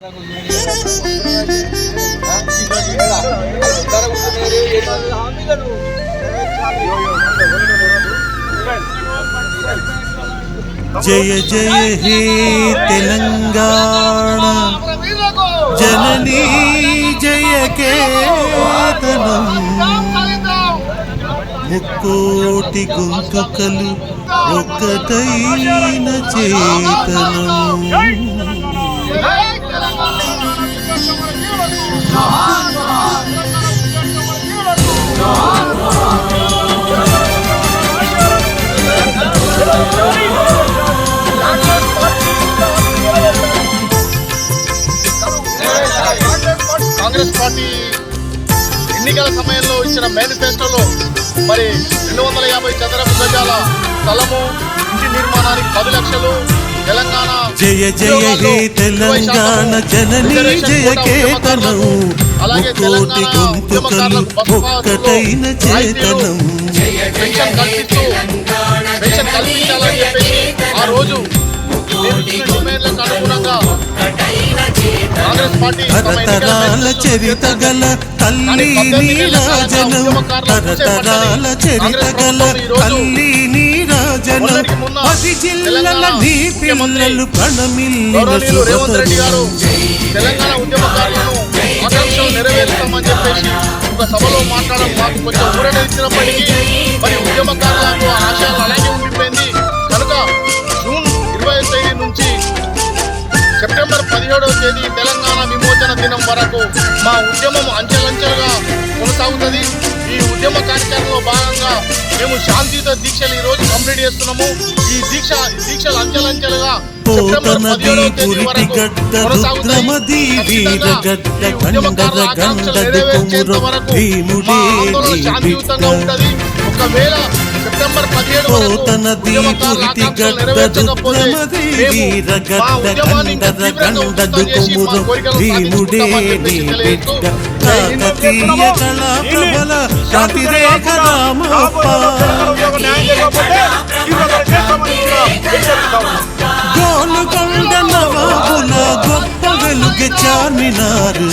जय जय हे तेलंगाना जननी जय केतनम मुक्कोटि गोंतुकलु ఒక్కటైన చేతనం కాంగ్రెస్ పార్టీ ఎన్నికల సమయంలో ఇచ్చిన మేనిఫెస్టోలో మరి 250 చదరపు గజాల స్థలము, ఇంటి నిర్మాణానికి 10 లక్షలు, తెలంగాణ జయ జయ హే తెలంగాణ జననీ జయ కేతనం ముక్కోటి గొంతుకలు ఒక్కటైన చేతనం పెన్షన్ కల్పించాలని చెప్పేసి ఆ రోజు డిమాండ్లకు అనుగుణంగా తరతరాల చరిత గల తల్లి నీరాజనం తరతరాల చరిత గల తల్లి నీరాజనం 10 జిల్లల నీ పిల్లలు ప్రణమిల్లిన రేవంత్ రెడ్డి గారు తెలంగాణ ఉద్యమకారులను ఆకాంక్షలు నెరవేరుస్తామని చెప్పేసి ఒక సభలో మాట్లాడడం మాకు కొంచెం ఊరట ఇచ్చినప్పటికీ మరి ఉద్యమకారులకు ఆశయాలు అలాగే ఉండిపోయింది కనుక జూన్ 25 నుంచి సెప్టెంబర్ 17వ తేదీ తెలంగాణ విమోచన దినం వరకు మా ఉద్యమం అంచెలంచెలుగా కొనసాగుతుంది. ఈ ఉద్యమ కార్యక్రమంలో భాగంగా మేము శాంతియుత దీక్షలు ఈ రోజు కంప్లీట్ చేస్తున్నాము. ఈ దీక్షలు అంచెలంచెలుగా సెప్టెంబర్ 17వ తేదీ వరకు కొనసాగుతాయి. ఉద్యమకారుల ఆకాంక్షలు నెరవేర్చేంత వరకు మా ఆందోళన శాంతియుతంగా ఉంటుంది. ఒకవేళ సెప్టెంబర్ 17 వరకు ఉద్యమకారుల ఆకాంక్షలు నెరవేర్చకపోతే మేము మా ఉద్యమాన్ని ఇంకా తీవ్రంగా ఉధృతం చేసి మా కోరికలను సాధించుకుంటామని చెప్పేసి తెలియజేస్తూ గోలుకొండ నవాబుల గొప్ప వెలుగు చార్మినారు